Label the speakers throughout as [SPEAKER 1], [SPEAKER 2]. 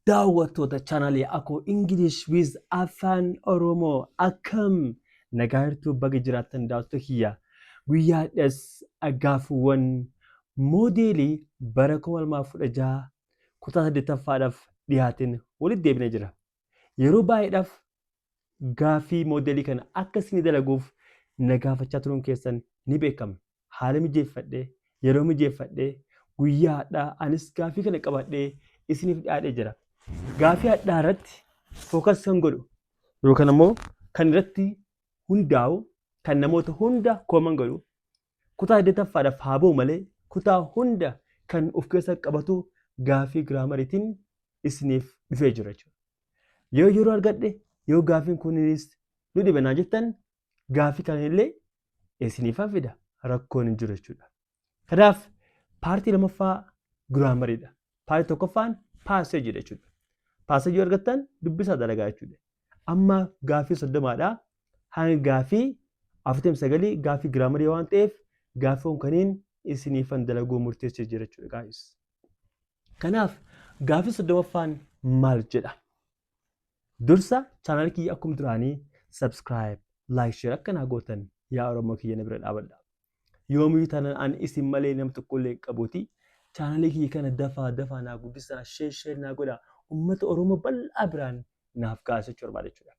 [SPEAKER 1] daawwattoota chaanalii Akoo English with Afaan Oromoo akkam nagaa hirtuu baga jiraattan daawwattoota kiyya. Guyyaadhas gaaffiiwwan moodeelii bara 2016 kutaa 8ffaadhaaf dhiyaatin walitti deebinee jira. Yeroo baay'eedhaaf gaaffii moodeelii kana akka isin dalaguuf na gaafachaa turuun keessan ni beekama. Haala mijeeffadhee yeroo mijeeffadhee guyyaadhaa anis gaaffii kana qabadhee isiniif dhiyaadhee jira. Gaaffii addaa irratti fookas kan godhu yookaan immoo kan irratti hundaa'u kan namoota hunda kooman godhu kutaa 8ffaadhaaf haa ba'u malee kutaa hunda kan of keessa qabatu gaaffii giraamariitiin isiniif dhufee jira jechuudha. Yeroo argadhe yoo gaaffiin kunis nu dhibanaa jettan gaaffii kanallee isiniif fida rakkoon hin jiru jechuudha. Kanaaf paartii lamaffaa giraamariidha. Paartii tokkoffaan paaseejii jechuudha. Paaseejii argattan dubbisaa dalagaa jechuudha. Amma gaaffii 30dha. Hanga gaaffii 49 gaaffii giraamarii waan ta'eef gaaffiiwwan kanneen isiniifan dalaguu murteessee jira jechuudha guys. Kanaaf gaaffii 30ffaan maal jedha? Dursa chaanal kiyya akkuma duraanii subscribe, like, share akka naa gootan yaa Oromoo kiyya na bira dhaabadha. Yoomii tanan an isin malee nam tokkollee hin qabuuti. Chaanalii kiyya kana dafaa naa guddisaa, share naa godha. Uummata Oromoo bal'aa biraan naaf kaasachuu barbaada jechuudha.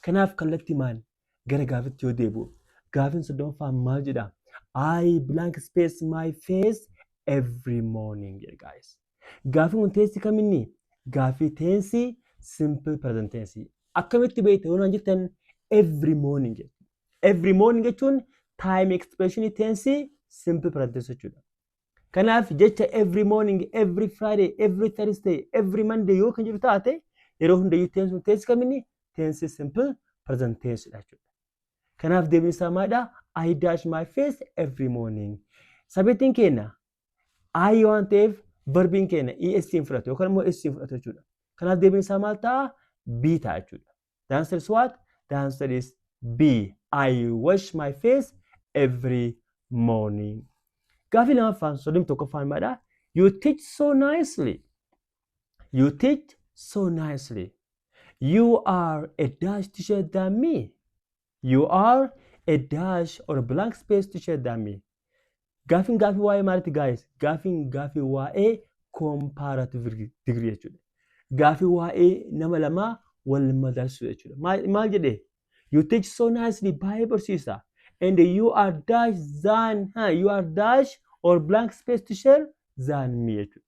[SPEAKER 1] Kanaaf kallattii maan gara gaaffiitti yoo deebi'u gaaffiin 30ffaan maal jedha? I blank space my face every morning guys. Gaaffiin kun teessi kaminni? Gaaffii teensi simple present tense. Akkamitti beekte yoo naan jettan every morning. Every morning jechuun time expression tense simple present tense jechuudha. Kanaaf jecha every morning, every Friday, every Thursday, every Monday yoo kan jiru taate yeroo hundayyuu teessi kaminni? Tense simple present tense jechuudha. Kanaaf deebiin isaa maalidha? I dash my face every morning. Sabettiin keenya I waan ta'eef verbiin keenya ES fudhatu yookaan immoo S fudhatu jechuudha. Kanaaf deebiin isaa maal ta'a? B ta'a jechuudha. The answer is what? The answer is B. I wash my face every morning. Gaaffii lamaffaan 31ffaan maalidha? You teach so nicely. You teach so nicely. You are a dash teacher than me. You are a dash or a blank space teacher than me. Gaaffii waa'ee maaliiti guys? Gaaffii waa'ee comparative degree jechuudha. Gaaffii waa'ee nama lamaa wal madaalsuu jechuudha. Maal jedhee? You teach so nicely baay'ee barsiisa. And you are dash than you are dash or blank space teacher than me jechuudha.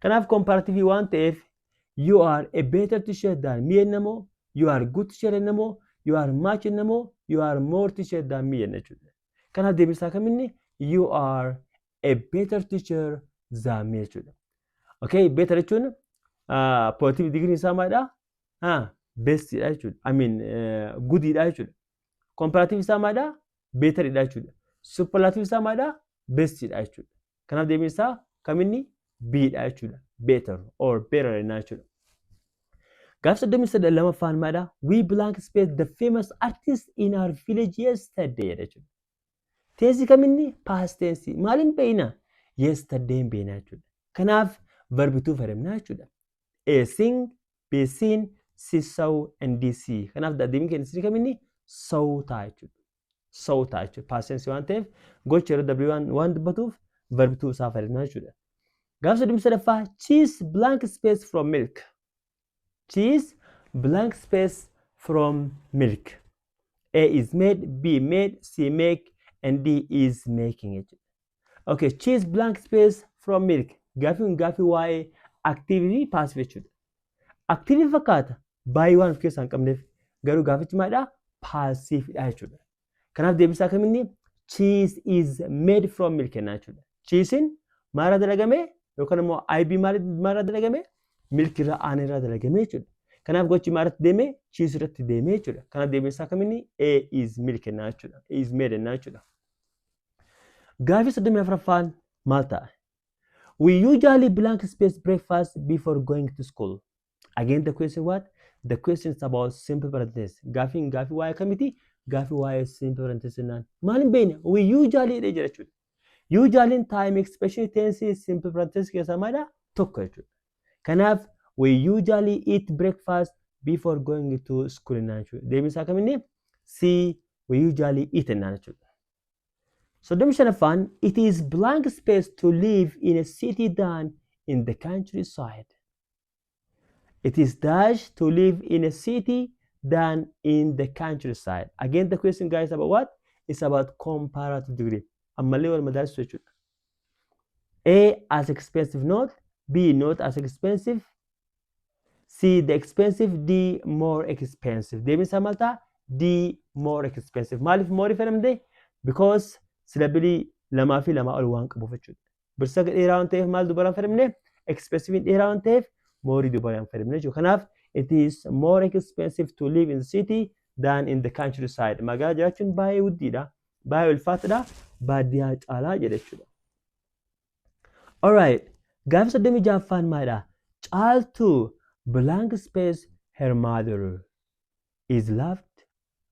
[SPEAKER 1] Kanaaf comparative waan ta'eef you are a better teacher than me jennamoo, you are good teacher jennamoo, you are much jennamoo, you are more teacher than me jechuudha. Kanaaf deebiin isaa kaminni? You are a better teacher than me jechuudha. Okay, better jechuun positive degree isaa maalidha? Best dha jechuudha. I mean good dha jechuudha. Comparative isaa maalidha? Better dha jechuudha. Superlative isaa maalidha? Best dha jechuudha. Kanaaf deebiin isaa kaminni? B dha jechuudha. Better or better dha jechuudha. Gaaffii 32ffaan maalidha? We blank space the famous artist in our village yesterday jechuudha. Teessi kaminni? Past tense. Maaliin beeyna? Yesterday hin beeyna jechuudha. Kanaaf verbituu fayyadamna jechuudha. A sing, B seen, C saw, and D see. Kanaaf deebiin keenya isin kaminni? Saw ta'a jechuudha. Saw ta'a jechuudha. Past tense waan ta'eef gocha yeroo W waan dubbatuuf verbituu isaa fayyadamna jechuudha. Gaaffii 33ffaa cheese blank space from milk. Cheese blank space from milk. A is made, B made, C make, and D is making it. Okay, cheese blank space from milk. Gaaffii waa'ee activity passive jechuudha. Activity fakkaata baay'ee waan of keessaa hin qabneef garuu gaaffichi maalidha? Passive dha jechuudha. Kanaaf deebisaa kaminni? Cheese is made from milk jenna jechuudha. Cheesein maalirraa dalagame yookaan immoo IB maalirraa dalagame? Milk irraa aannan irraa dalagame jechuudha. Kanaaf gochi maalirratti deeme? Cheese irratti deeme jechuudha. Kanaaf deebisaa kaminni? A is milk jenna jechuudha. A is made jenna jechuudha. Gaaffii 34ffaan maal ta'a? We usually blank space breakfast before going to school. Again, the question what? The question is about simple present tense. Gaaffii waa'ee kamiti? Gaaffii waa'ee simple present tense naan. Maaliin beekna? We usually dha jira jechuudha. Usually time expression tense simple present tense keessaa maalidha? Tokko jechuudha. Kanaaf We usually eat breakfast before going to school. Deebiin isaa kaminni C. We usually eat innaan jechuudha. Soddomii shanaffaan it is blank space to live in a city than in the countryside. It is dash to live in a city than in the countryside. Again, the question, guys, about what? It's about comparative degree. Ammallee wal madaalchisu jechuudha. A as expensive not, B not as expensive, C the expensive, D more expensive. Deebiin isaa maal ta'a? D more expensive. Maaliif more fayyadamde? Because silabilii lamaa fi lamaa ol waan qabuuf jechuudha. Birsa dheeraa waan ta'eef maal dubaraan fayyadamne? Expensive dheeraa waan ta'eef moorii dubaraan fayyadamne jechuudha. Kanaaf it is more expensive to live in the city than in the countryside. Magaalaa jiraachuun baay'ee guddiidha. Baay'ee ulfaatadha. Baadiyyaa caalaa jedha jechuudha. Alright. Gaafa 36ffaan maalidha? Caaltuu blank space her mother is loved,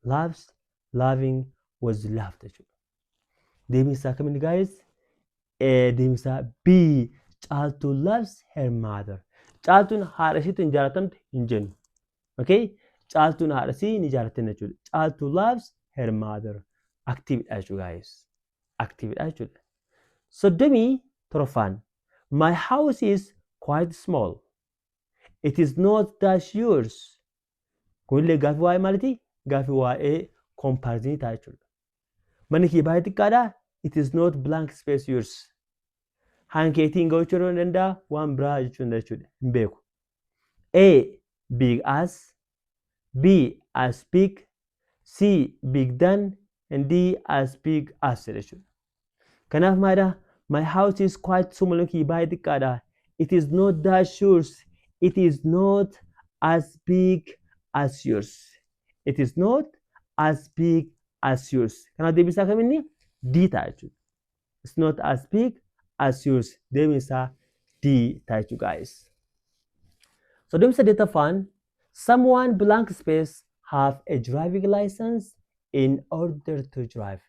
[SPEAKER 1] loves, loving, was loved jechuudha. Deebiin isaa kamin guys? Deebiin isaa B. Caaltuu loves her mother. Caaltuun haadha ishiitu hin jaalatamte hin jennu. Okay? Caaltuun haadha isii ni jaalatte jechuudha. Caaltuu loves her mother. Activeidha jechuudha guys. Activeidha jechuudha. 37ffaan my house is quite small. It is not that yours. Kunillee gaaffii waa'ee maaliiti? Gaaffii waa'ee comparison ta'a jechuudha. Manni kee baay'ee xiqqaadha. It is not blank space yours. Hankeetiin ga'uu hin danda'a waan biraa jechuudha hin beeku. A big as, B as big, C big than, and D as big as jechuudha. Kanaaf maalidha? My house is quite small. Manni kee baay'ee xiqqaadha. It is not that yours. It is not as big as yours. It is not as big as yours. Kanaaf deebiin isaa kaminni D ta'a jechuudha. It's not as big as yours. Deebiin isaa D ta'a jechuudha guys. 38ffaan someone blank space have a driving license in order to drive.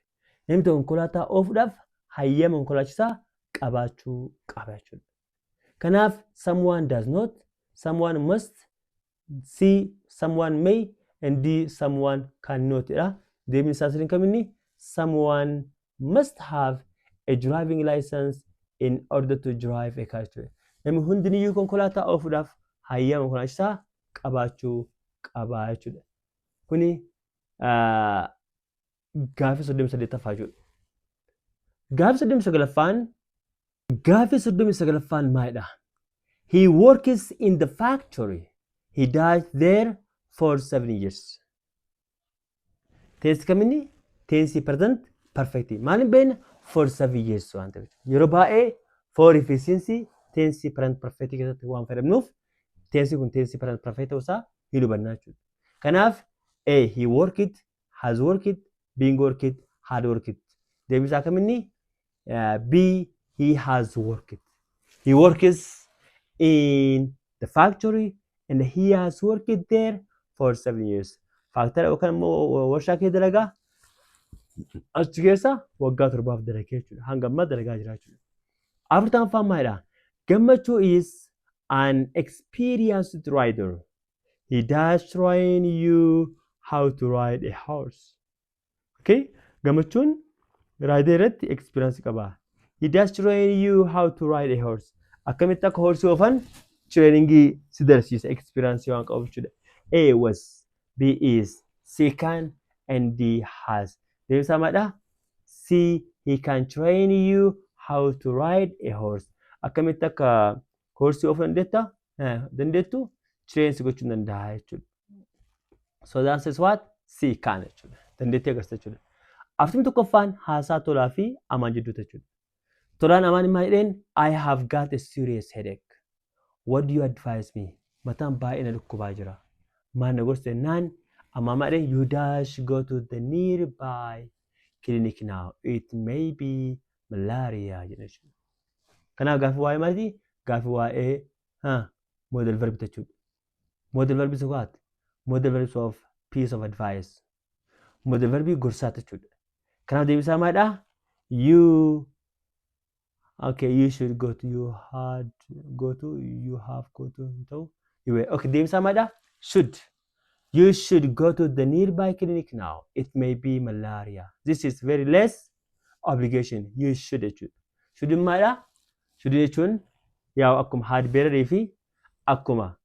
[SPEAKER 1] Namni tokko konkolaataa oofuudhaaf hayyama konkolaachisaa qabaachuu qaba jechuudha. Kanaaf someone does not, someone must, C someone may, and D someone cannot dha. Deebiin isaa sirriin kaminni someone must have a driving license in order to drive a car jechuudha. Namni hundiniyyuu konkolaataa oofuudhaaf hayyama konkolaachisaa qabaachuu qaba jechuudha. Kuni gaaffii 38ffaa jechuudha. Gaaffii 39ffaan maalidha? He works in the factory. He died there for 7 years. Tensi kaminni? Tensi present perfect. Maalin beekna? For 7 years waan ta'eef. Yeroo baay'ee for efficiency tensi present perfect keessatti waan fayyadamnuuf tensi kun tensi present perfect ta'uusaa hin hubanna jechuudha. Kanaaf A he worked, has worked, been worked, had worked. Deebiin isaa kaminni? B he has worked. He works in the factory and he has worked there for 7 years. Factory yookaan immoo warshaa keessa dalagaa achi keessa waggaa 7 dalagee jechuudha. Hanga ammaa dalagaa jira jechuudha. 40ffaan maalidha? Gammachuu is an experienced rider. He does train you how to ride a horse. Okay? Gammachuun rider irratti experience qaba. He does train you how to ride a horse. Akkamitti akka horsii oofan trainingii si darsiisa experience waan qabu jechuudha. A was, B is, C can, and D has. Deebiin isaa maalidha? C he can train you how to ride a horse. Akkamitti akka horsii oofan dandeettu train si gochuu danda'a jechuudha. So the answer is what? C can jechuudha. Dandeettii agarsiisa jechuudha. 41ffaan haasaa tolaa fi amaan jidduuti jechuudha. Tolaan amaan maal jedheen? I have got a serious headache. What do you advise me? Mataan baay'ee na dhukkubaa jira. Maal na gorsa jennaan? Amaan maal jedheen? You dash go to the nearby clinic now. It may be malaria jedha jechuudha. Kanaaf gaaffii waa'ee maaliiti? Gaaffii waa'ee model verb jechuudha. Model verb is what? Model verbs of piece of advice. Model verb gorsaa jechuudha. Kanaaf deebiin isaa maalidha? You Okay, you should go to, you had go to, you have go to, you were. Okay, deemsa maadha? Should. You should go to the nearby clinic now. It may be malaria. This is very less obligation. You should jechuudha. Should maadha? Should jechuun yaa akkuma had beerarii fi akkuma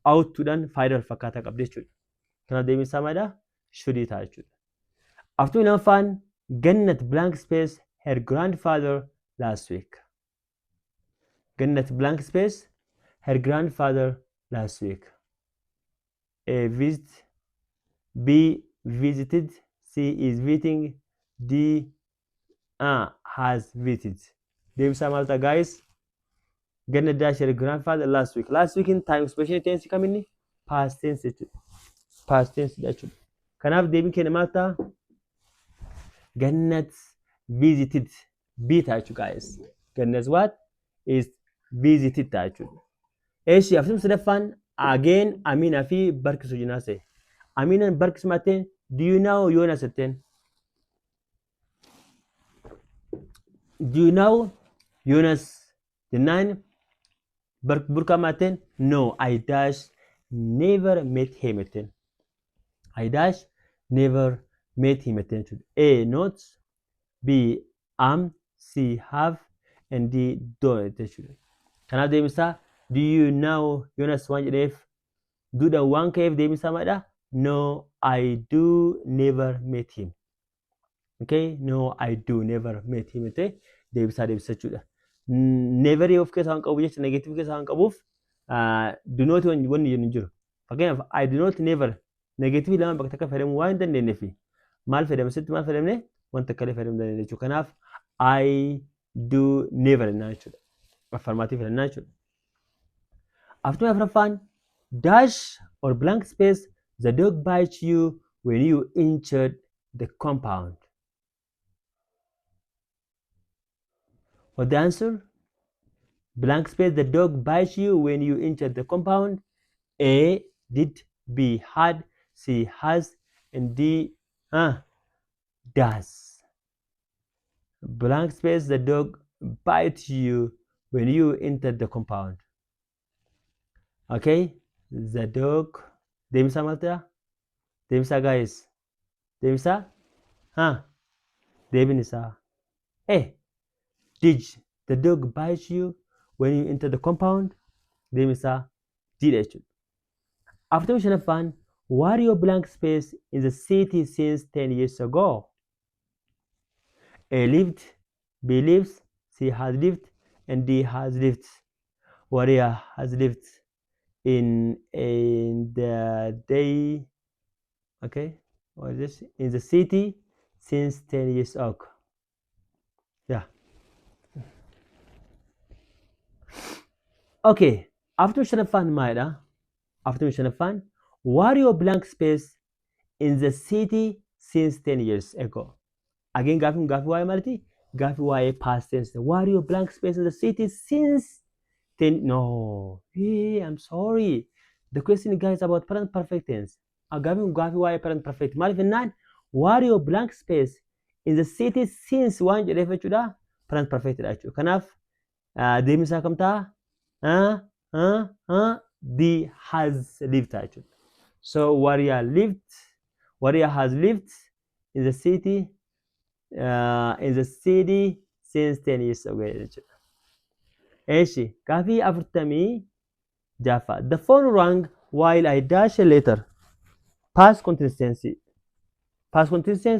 [SPEAKER 1] outtuudhaan faayidaa wal fakkaataa qabdi jechuudha. Kanaaf deemsa maadha? Should ta'a jechuudha. After lammaffaan Gannat blank space her grandfather last week. Gannat blank space her grandfather last week. A visit, B visited, C is visiting, D has visited. Deemsa maal ta'a guys? Gannat dash her grandfather last week. Last week in time expression tense kam inni? Past tense jechuudha. Past tense jechuudha. Kanaaf deebiin keenya maal ta'a? Gannat visited. B ta'a jechuudha guys. Gannat what? Is visited ta'a jechuudha. Eeshi afurtama sadaffaan again Amina fi barkisu jinaase. Aminaan barkisu maateen do you know Yoonas jetteen? Do you know Yoonas jennaan burkaa maateen no I dash never met him jetteen. I dash never met him jetteen jechuudha. A not, B am, C have, and D don't jechuudha. Kanaaf deebisaa do you know Yoonas waan jedheef duudha waan ka'eef deebisaa maadha? No, I do never met him. Okay, no, I do never met him. Deebisaa jechuudha. Never of keessaa waan qabu jecha negative keessaa waan qabuuf do not wanni jennu jiru. Fakkeenyaaf I do not never negative lama bakka takka fayyadamuu waan hin dandeenyeef maal fayyadamne sitti maal fayyadamne wanta akkale fayyadamuu dandeenya jechuudha. Kanaaf I do never jennaan jechuudha. Affirmative jennaan jechuudha. After afraffaan dash or blank space the dog bites you when you entered the compound. What's the answer? Blank space the dog bites you when you entered the compound. A did, B had, C has, and D does. Blank space the dog bites you when you entered the compound. Okay, the dog. Deemsa maal ta'a? Deemsa guys. Deemsa? Deebiin isaa. Did the dog bite you when you enter the compound? Deebiin isaa didha jechuudha. After shanaffaan what your blank space in the city since 10 years ago? A lived, B lives, C has lived, and D has lived. Waria has lived in the day, okay, what is this? In the city since 10 years ago. Yeah. Okay, after Shanafan Maida, after Shanafan, what your blank space in the city since 10 years ago? Again, Gafi why Marty? Gafi why past tense. What your blank space in the city since 10? No, hey, I'm sorry. The question, guys, about present perfect tense. Gafi why present perfect. Malfinan, what your blank space in the city since one jechuudha jechuudha present perfect jechuudha. Kanaaf deemsa kam ta'a? D has lived jechuudha. So Waria has lived in the city since 10 years ago jechuudha. Eeshi gaafii 46. The phone rang while I dash a letter. Past continuous tense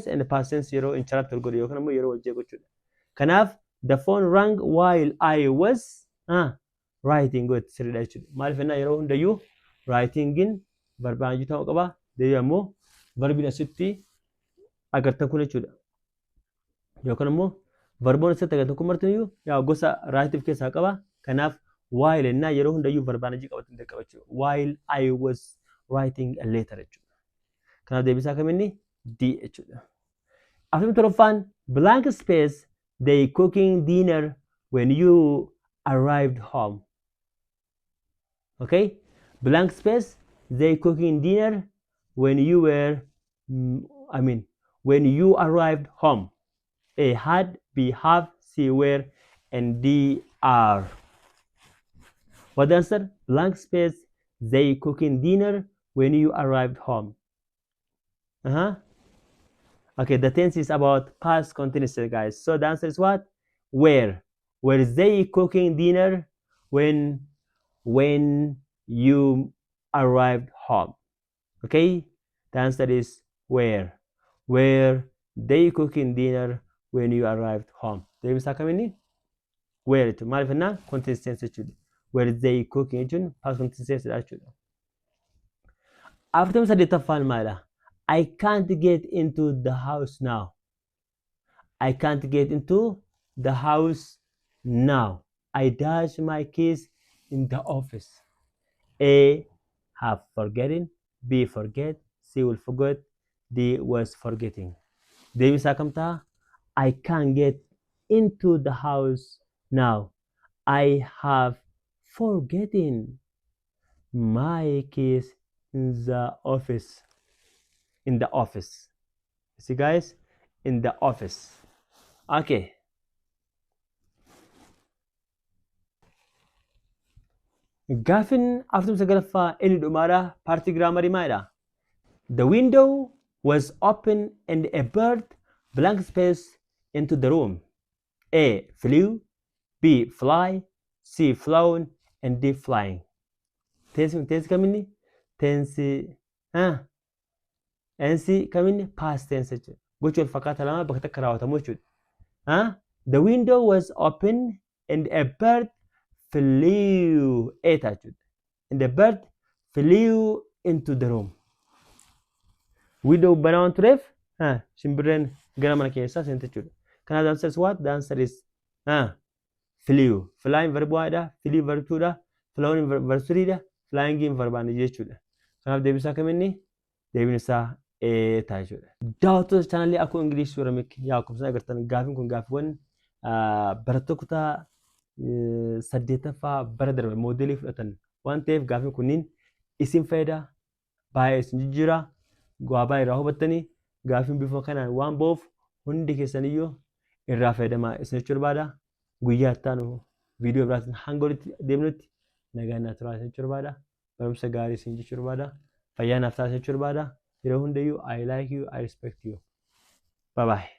[SPEAKER 1] and past tense yeroo interrupt godhu yookaan immoo yeroo hojii gochuudha. Kanaaf the phone rang while I was writing good sirriidha jechuudha. Maaliif ennaa yeroo hundayyuu writingin barbaanjii ta'uu qaba. Deebi'ee ammoo verbiin asitti agartan kun jechuudha. Yookaan immoo verboon asitti agartan kun martiniyyuu yaa gosa writing keessaa qaba. Kanaaf while ennaa yeroo hundayyuu barbaanjii qabatanii qaba jechuudha. While I was writing a letter jechuudha. Kanaaf deebisaa kaminni D jechuudha. After torofaan blank space they cooking dinner when you arrived home. Okay? Blank space they cooking dinner when you were when you arrived home. A had, B have, C C, where, and D, are. What the answer? Blank space. They cooking dinner when you arrived home. Okay, the tense is about past continuous, guys. So the answer is what? Where? Were they cooking dinner when you arrived home? Okay, the answer is where. Were they cooking dinner when you arrived home? Deebiin isaa kamiini? Where jechuudha. Maaliif jennaan? Continuous tense jechuudha. Were they cooking jechuun past continuous tense jechuudha. After saddeettaffaan maalidha? I can't get into the house now. I can't get into the house now. I dash my keys in the office. A, have forgotten. B, forget. C, will forget. D, was forgetting. Deebiin isaa kam ta'a? I can't get into the house now. I have forgotten my keys in the office. In the office. See, guys? In the office. Okay. Gaafin after sagalaffaa inni dhumaadha. Partii giraamarii maalidha? The window was open and a bird blank space into the room. A, flew. B, fly. C, flown. And D, flying. Tensi kaminni? Tensi kaminni? Past tense jechuudha. Gocha wal fakkaata lama bakka takka raawwatamu jechuudha. The window was open and a bird flew. And the bird flew into the room. Window banaa waan tureef shimbirreen gara mana keessaa seente jechuudha. Kanaaf the answer is what? The answer is flew. Flying verb waadha. Flew verb tuudha. Flowing verb suriidha. Flying verb ani jechuudha. Kanaaf deebiin isaa kaminni? Deebiin isaa ta'a jechuudha. Daawwattoota chaanalii Akoo Ingilish Oromik yaa akkuma agartan gaafiin kun gaafiiwwan barattoota kutaa saddeettaffaa bara darbe moodelii fudhatan waan ta'eef gaafiin kunniin isin fayyada baay'ee isin jijjiira waa baay'ee irraa hubattanii gaafiin bifa kanaan waan ba'uuf hundi keessaniyyuu irraa fayyadamaa isin jechuu barbaada. Guyyaa itti aanu viidiyoo biraatiin hanga walitti deemnutti nagaan naa turaa isin jechuu barbaada. Barumsa gaarii isin jechuu barbaada. Fayyaa naaf taasisaa jechuu barbaada. Yeroo hundayyuu I like you, I respect you. Bye bye.